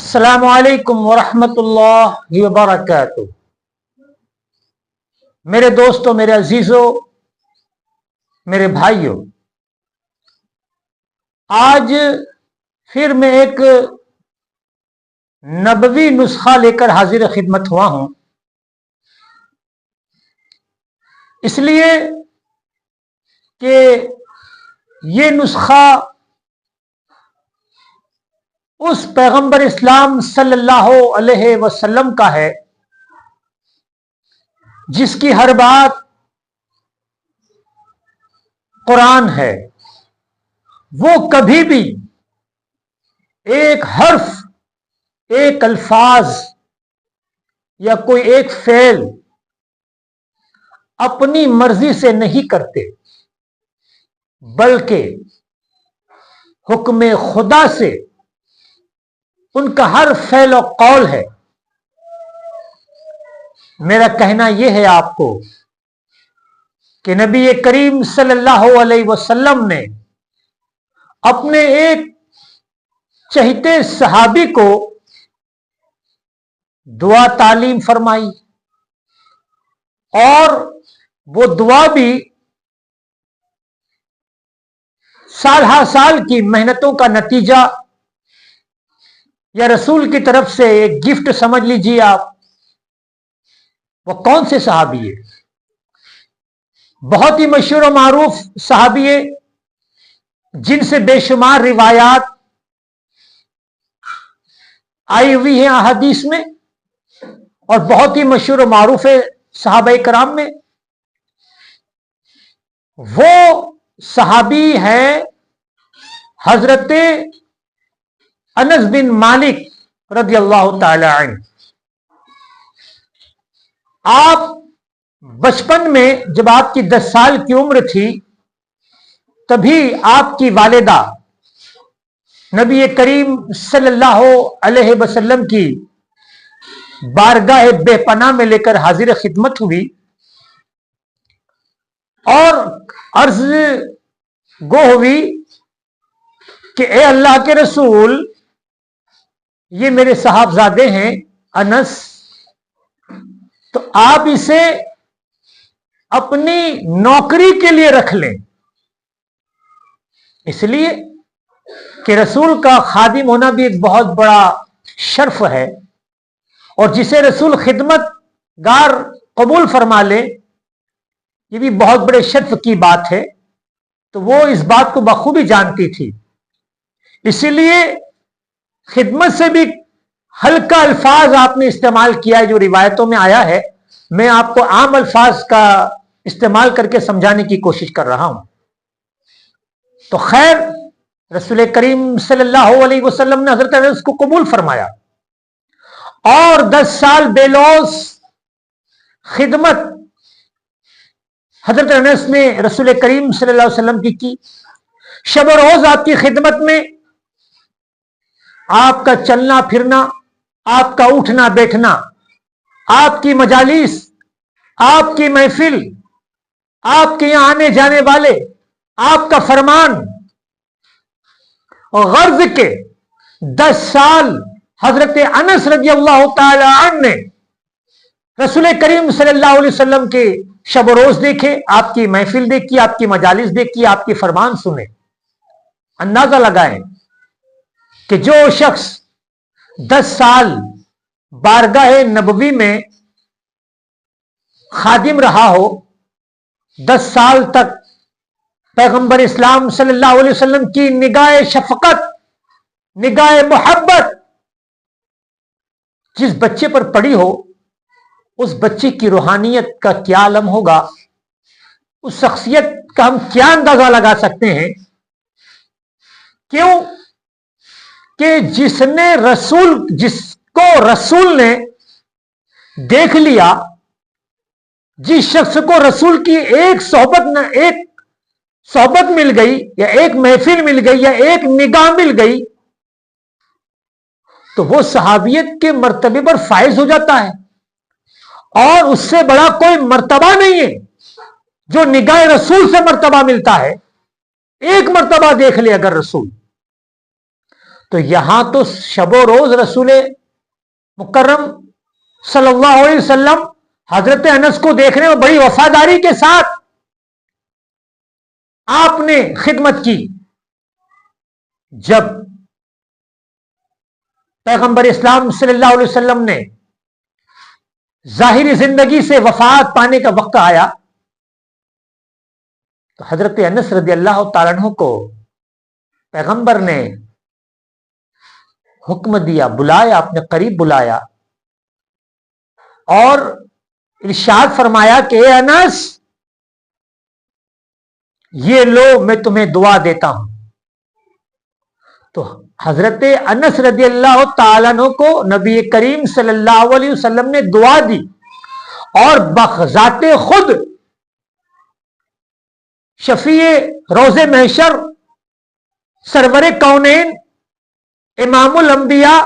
السلام علیکم ورحمۃ اللہ وبرکاتہ۔ میرے دوستوں، میرے عزیزوں، میرے بھائیوں، آج پھر میں ایک نبوی نسخہ لے کر حاضر خدمت ہوا ہوں، اس لیے کہ یہ نسخہ اس پیغمبر اسلام صلی اللہ علیہ وسلم کا ہے جس کی ہر بات قرآن ہے۔ وہ کبھی بھی ایک حرف، ایک الفاظ یا کوئی ایک فعل اپنی مرضی سے نہیں کرتے، بلکہ حکم خدا سے ان کا ہر فعل و قول ہے۔ میرا کہنا یہ ہے آپ کو کہ نبی کریم صلی اللہ علیہ وسلم نے اپنے ایک چہیتے صحابی کو دعا تعلیم فرمائی، اور وہ دعا بھی سال ہر سال کی محنتوں کا نتیجہ یا رسول کی طرف سے ایک گفٹ سمجھ لیجیے آپ۔ وہ کون سے صحابی ہے؟ بہت ہی مشہور و معروف صحابی ہے، جن سے بے شمار روایات آئی ہوئی ہیں احادیث میں، اور بہت ہی مشہور و معروف ہے صحابہ کرام میں۔ وہ صحابی ہے حضرت انس بن مالک رضی اللہ تعالی عنہ۔ آپ بچپن میں جب آپ کی 10 سال کی عمر تھی، تبھی آپ کی والدہ نبی کریم صلی اللہ علیہ وسلم کی بارگاہ بے پناہ میں لے کر حاضر خدمت ہوئی، اور عرض گو ہوئی کہ اے اللہ کے رسول، یہ میرے صاحبزادے ہیں انس، تو آپ اسے اپنی نوکری کے لیے رکھ لیں، اس لیے کہ رسول کا خادم ہونا بھی ایک بہت بڑا شرف ہے، اور جسے رسول خدمت گار قبول فرما لے یہ بھی بہت بڑے شرف کی بات ہے۔ تو وہ اس بات کو بخوبی جانتی تھی، اسی لیے خدمت سے بھی ہلکا الفاظ آپ نے استعمال کیا ہے جو روایتوں میں آیا ہے۔ میں آپ کو عام الفاظ کا استعمال کر کے سمجھانے کی کوشش کر رہا ہوں۔ تو خیر، رسول کریم صلی اللہ علیہ وسلم نے حضرت انس کو قبول فرمایا، اور 10 سال بے لوث خدمت حضرت انس نے رسول کریم صلی اللہ علیہ وسلم کی شب و روز آپ کی خدمت میں، آپ کا چلنا پھرنا، آپ کا اٹھنا بیٹھنا، آپ کی مجالس، آپ کی محفل، آپ کے یہاں آنے جانے والے، آپ کا فرمان، غرض کے 10 سال حضرت انس رضی اللہ تعالی عنہ نے رسول کریم صلی اللہ علیہ وسلم کے شب و روز دیکھے، آپ کی محفل دیکھی، آپ کی مجالس دیکھی، آپ کے فرمان سنے۔ اندازہ لگائیں کہ جو شخص 10 سال بارگاہ نبوی میں خادم رہا ہو، 10 سال تک پیغمبر اسلام صلی اللہ علیہ وسلم کی نگاہ شفقت، نگاہ محبت جس بچے پر پڑی ہو، اس بچے کی روحانیت کا کیا عالم ہوگا، اس شخصیت کا ہم کیا اندازہ لگا سکتے ہیں۔ کیوں کہ جس کو رسول نے دیکھ لیا، جس شخص کو رسول کی ایک صحبت مل گئی، یا ایک محفل مل گئی، یا ایک نگاہ مل گئی، تو وہ صحابیت کے مرتبے پر فائز ہو جاتا ہے، اور اس سے بڑا کوئی مرتبہ نہیں ہے جو نگاہ رسول سے مرتبہ ملتا ہے۔ ایک مرتبہ دیکھ لے اگر رسول، تو یہاں تو شب و روز رسول مکرم صلی اللہ علیہ وسلم حضرت انس کو دیکھنے میں بڑی وفاداری کے ساتھ آپ نے خدمت کی. جب پیغمبر اسلام صلی اللہ علیہ وسلم نے ظاہری زندگی سے وفات پانے کا وقت آیا تو حضرت انس رضی اللہ تعالیٰ عنہ کو پیغمبر نے حکم دیا، بلایا، اپنے قریب بلایا اور ارشاد فرمایا کہ اے انس یہ لو میں تمہیں دعا دیتا ہوں. تو حضرت انس رضی اللہ تعالیٰ عنہ کو نبی کریم صلی اللہ علیہ وسلم نے دعا دی اور بذات خود شفیع روز محشر سرور کونین امام الانبیاء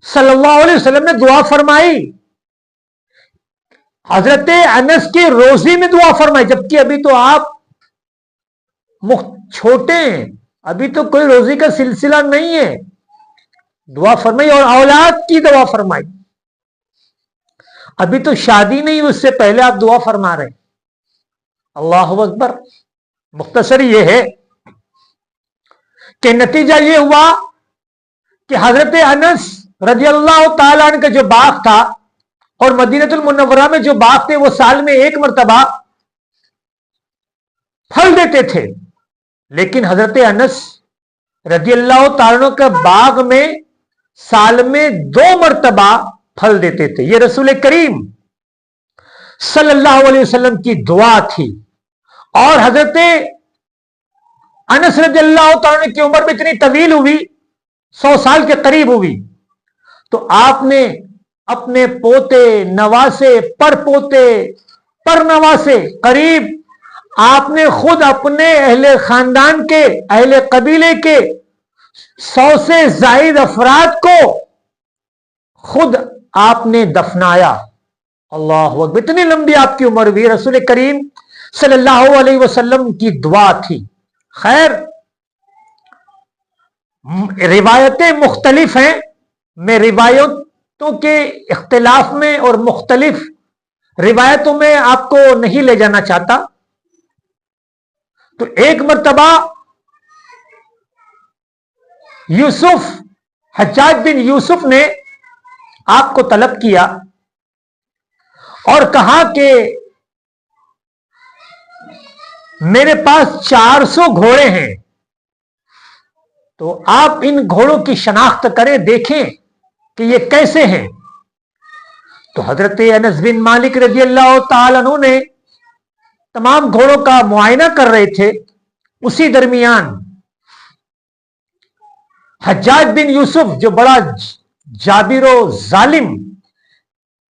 صلی اللہ علیہ وسلم نے دعا فرمائی. حضرت انس کی روزی میں دعا فرمائی، جبکہ ابھی تو آپ چھوٹے ہیں، ابھی تو کوئی روزی کا سلسلہ نہیں ہے. دعا فرمائی اور اولاد کی دعا فرمائی. ابھی تو شادی نہیں، اس سے پہلے آپ دعا فرما رہے ہیں. اللہ اکبر. مختصر یہ ہے کہ نتیجہ یہ ہوا کہ حضرت انس رضی اللہ تعالیٰ عنہ کا جو باغ تھا اور مدینہ المنورہ میں جو باغ تھے وہ سال میں ایک مرتبہ پھل دیتے تھے، لیکن حضرت انس رضی اللہ تعالیٰ عنہ کا باغ میں سال میں 2 مرتبہ پھل دیتے تھے. یہ رسول کریم صلی اللہ علیہ وسلم کی دعا تھی. اور حضرت انس رضی اللہ تعالیٰ عنہ کی عمر میں اتنی طویل ہوئی، 100 سال کے قریب ہوئی، تو آپ نے اپنے پوتے، نواسے، پر پوتے، پر نواسے، قریب آپ نے خود اپنے اہل خاندان کے، اہل قبیلے کے 100 سے زائد افراد کو خود آپ نے دفنایا. اللہ اکبر. اتنی لمبی آپ کی عمر ہوئی. رسول کریم صلی اللہ علیہ وسلم کی دعا تھی. خیر، روایتیں مختلف ہیں. میں روایتوں کے اختلاف میں اور مختلف روایتوں میں آپ کو نہیں لے جانا چاہتا. تو ایک مرتبہ یوسف، حجاج بن یوسف نے آپ کو طلب کیا اور کہا کہ میرے پاس 400 گھوڑے ہیں، تو آپ ان گھوڑوں کی شناخت کریں، دیکھیں کہ یہ کیسے ہیں. تو حضرت انس بن مالک رضی اللہ تعالیٰ عنہ نے تمام گھوڑوں کا معائنہ کر رہے تھے. اسی درمیان حجاج بن یوسف جو بڑا جابر و ظالم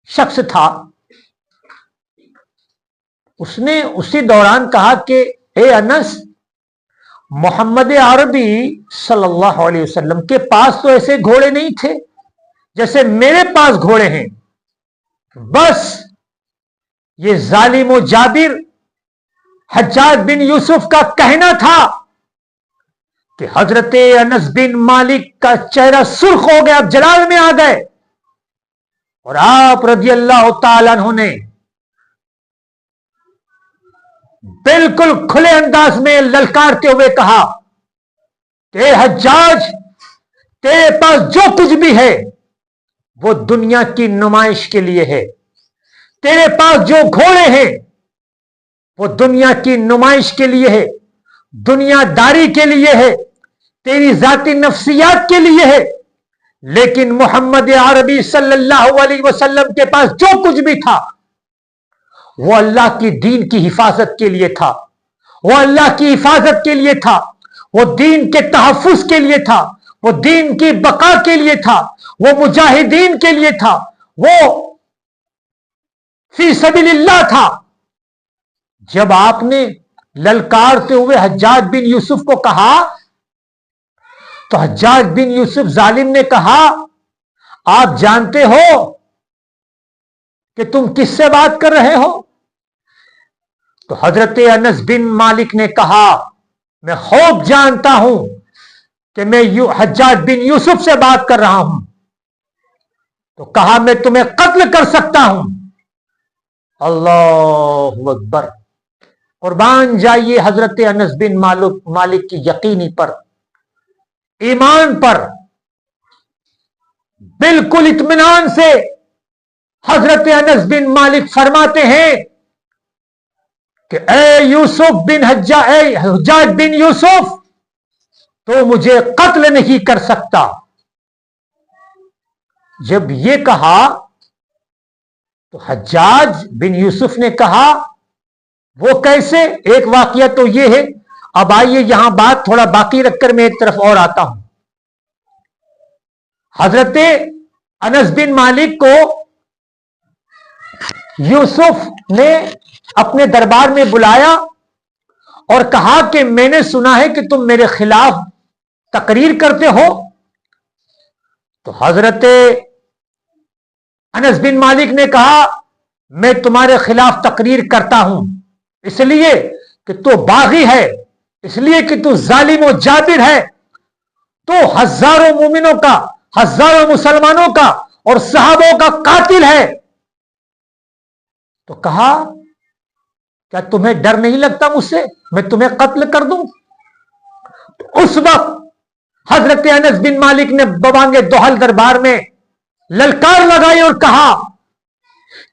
شخص تھا، اس نے اسی دوران کہا کہ اے انس، محمد عربی صلی اللہ علیہ وسلم کے پاس تو ایسے گھوڑے نہیں تھے جیسے میرے پاس گھوڑے ہیں. بس یہ ظالم و جابر حجاج بن یوسف کا کہنا تھا کہ حضرت انس بن مالک کا چہرہ سرخ ہو گیا، اب جلال میں آ گئے، اور آپ رضی اللہ تعالیٰ عنہ نے بالکل کھلے انداز میں للکارتے ہوئے کہا کہ اے حجاج، تیرے پاس جو کچھ بھی ہے وہ دنیا کی نمائش کے لیے ہے. تیرے پاس جو گھوڑے ہیں وہ دنیا کی نمائش کے لیے ہے، دنیا داری کے لیے ہے، تیری ذاتی نفسیات کے لیے ہے. لیکن محمد عربی صلی اللہ علیہ وسلم کے پاس جو کچھ بھی تھا وہ اللہ کی دین کی حفاظت کے لیے تھا، وہ اللہ کی حفاظت کے لیے تھا، وہ دین کے تحفظ کے لیے تھا، وہ دین کی بقا کے لیے تھا، وہ مجاہدین کے لیے تھا، وہ فی سبیل اللہ تھا. جب آپ نے للکارتے ہوئے حجاج بن یوسف کو کہا تو حجاج بن یوسف ظالم نے کہا، آپ جانتے ہو کہ تم کس سے بات کر رہے ہو؟ تو حضرت انس بن مالک نے کہا، میں خوب جانتا ہوں کہ میں حجاج بن یوسف سے بات کر رہا ہوں، تو کہا میں تمہیں قتل کر سکتا ہوں۔ اللہ اکبر! قربان جائیے حضرت انس بن مالک کی یقینی پر، ایمان پر، بالکل اطمینان سے حضرت انس بن مالک فرماتے ہیں کہ اے حجاج بن یوسف، تو مجھے قتل نہیں کر سکتا۔ جب یہ کہا تو حجاج بن یوسف نے کہا وہ کیسے؟ ایک واقعہ تو یہ ہے، اب آئیے یہاں بات تھوڑا باقی رکھ کر میں ایک طرف اور آتا ہوں۔ حضرت انس بن مالک کو یوسف نے اپنے دربار میں بلایا اور کہا کہ میں نے سنا ہے کہ تم میرے خلاف تقریر کرتے ہو۔ تو حضرت انس بن مالک نے کہا میں تمہارے خلاف تقریر کرتا ہوں اس لیے کہ تو باغی ہے، اس لیے کہ تو ظالم و جابر ہے، تو ہزاروں مومنوں کا، ہزاروں مسلمانوں کا اور صحابوں کا قاتل ہے۔ تو کہا کیا تمہیں ڈر نہیں لگتا مجھ سے؟ میں تمہیں قتل کر دوں۔ تو اس وقت حضرت انس بن مالک نے ببانگ دوحل دربار میں للکار لگائی اور کہا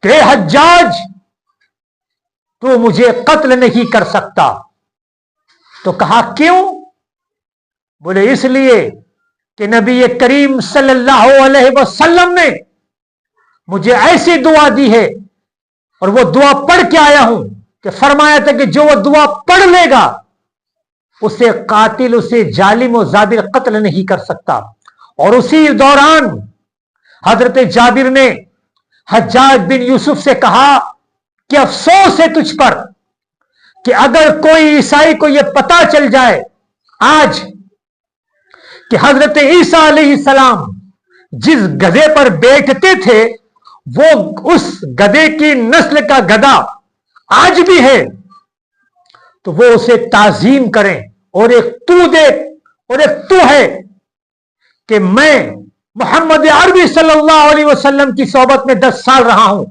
کہ اے حجاج، تو مجھے قتل نہیں کر سکتا۔ تو کہا کیوں؟ بولے اس لیے کہ نبی کریم صلی اللہ علیہ وسلم نے مجھے ایسی دعا دی ہے، اور وہ دعا پڑھ کے آیا ہوں کہ فرمایا تھا کہ جو وہ دعا پڑھ لے گا اسے قاتل، اسے ظالم و جابر قتل نہیں کر سکتا۔ اور اسی دوران حضرت جابر نے حجاج بن یوسف سے کہا کہ افسوس ہے تجھ پر کہ اگر کوئی عیسائی کو یہ پتا چل جائے آج کہ حضرت عیسیٰ علیہ السلام جس گدھے پر بیٹھتے تھے وہ اس گدھے کی نسل کا گدھا آج بھی ہے، تو وہ اسے تعظیم کریں، اور ایک تو دے اور ایک تو ہے کہ میں محمد عربی صلی اللہ علیہ وسلم کی صحبت میں 10 سال رہا ہوں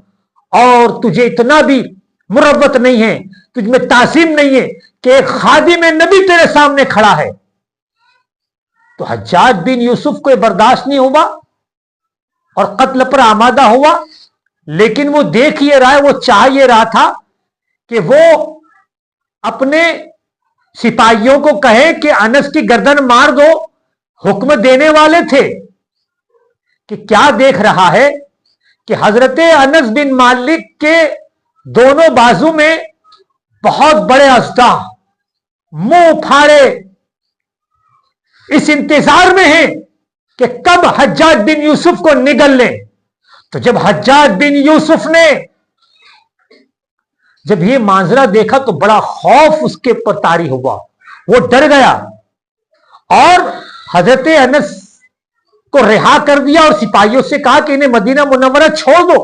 اور تجھے اتنا بھی مروت نہیں ہے، تجھ میں تعظیم نہیں ہے کہ ایک خادم نبی تیرے سامنے کھڑا ہے۔ تو حجاج بن یوسف کو برداشت نہیں ہوا اور قتل پر آمادہ ہوا، لیکن وہ دیکھ یہ رہا ہے، وہ چاہ یہ رہا تھا کہ وہ اپنے سپاہیوں کو کہے کہ انس کی گردن مار دو، حکم دینے والے تھے کہ کیا دیکھ رہا ہے کہ حضرت انس بن مالک کے دونوں بازو میں بہت بڑے اژدہا منہ پھاڑے اس انتظار میں ہیں کہ کب حجاج بن یوسف کو نگل لیں۔ تو جب حجاج بن یوسف نے جب یہ منظرہ دیکھا تو بڑا خوف اس کے اوپر طاری ہوا، وہ ڈر گیا اور حضرت انس کو رہا کر دیا اور سپاہیوں سے کہا کہ انہیں مدینہ منورہ چھوڑ دو۔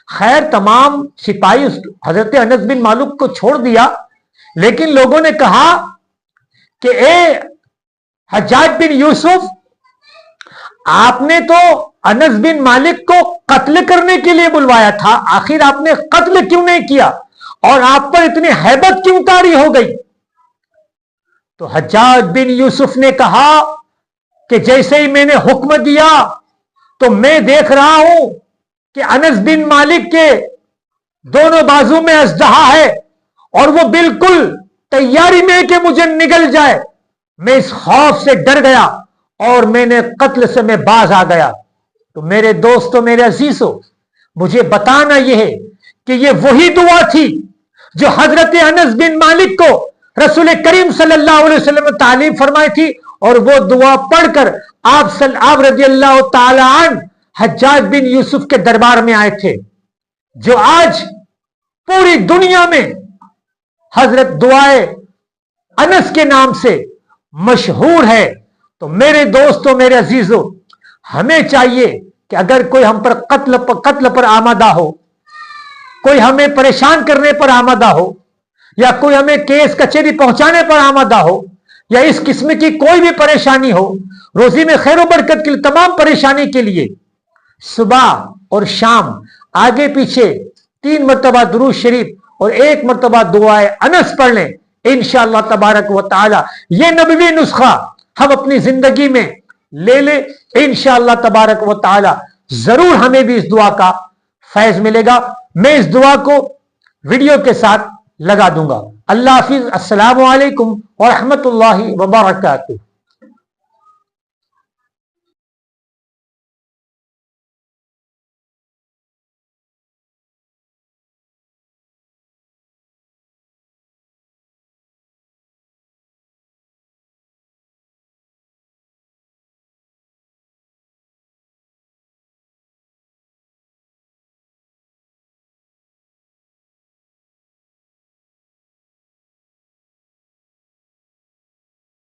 خیر تمام سپاہی حضرت انس بن مالک کو چھوڑ دیا، لیکن لوگوں نے کہا کہ اے حجاج بن یوسف، آپ نے تو انس بن مالک کو قتل کرنے کے لیے بلوایا تھا، آخر آپ نے قتل کیوں نہیں کیا اور آپ پر اتنی ہیبت کیوں طاری ہو گئی؟ تو حجاج بن یوسف نے کہا کہ جیسے ہی میں نے حکم دیا تو میں دیکھ رہا ہوں کہ انس بن مالک کے دونوں بازو میں اژدہا ہے اور وہ بالکل تیاری میں کہ مجھے نگل جائے۔ میں اس خوف سے ڈر گیا اور میں نے قتل سے میں باز آ گیا۔ تو میرے دوستو، میرے عزیزو، مجھے بتانا یہ ہے کہ یہ وہی دعا تھی جو حضرت انس بن مالک کو رسول کریم صلی اللہ علیہ وسلم نے تعلیم فرمائی تھی، اور وہ دعا پڑھ کر آپ رضی اللہ تعالی عنہ حجاج بن یوسف کے دربار میں آئے تھے، جو آج پوری دنیا میں حضرت دعائے انس کے نام سے مشہور ہے۔ تو میرے دوستوں، میرے عزیزوں، ہمیں چاہیے کہ اگر کوئی ہم پر قتل پر آمادہ ہو، کوئی ہمیں پریشان کرنے پر آمادہ ہو، یا کوئی ہمیں کیس کچہری پہنچانے پر آمادہ ہو، یا اس قسم کی کوئی بھی پریشانی ہو، روزی میں خیر و برکت کے لیے، تمام پریشانی کے لیے صبح اور شام آگے پیچھے 3 مرتبہ درود شریف اور 1 مرتبہ دعائے انس پڑھ لیں، انشاءاللہ تبارک و تعالی یہ نبوی نسخہ ہم اپنی زندگی میں لے لیں، انشاءاللہ تبارک و تعالی ضرور ہمیں بھی اس دعا کا فیض ملے گا۔ میں اس دعا کو ویڈیو کے ساتھ لگا دوں گا۔ اللہ حافظ، السلام علیکم ورحمۃ اللہ وبرکاتہ۔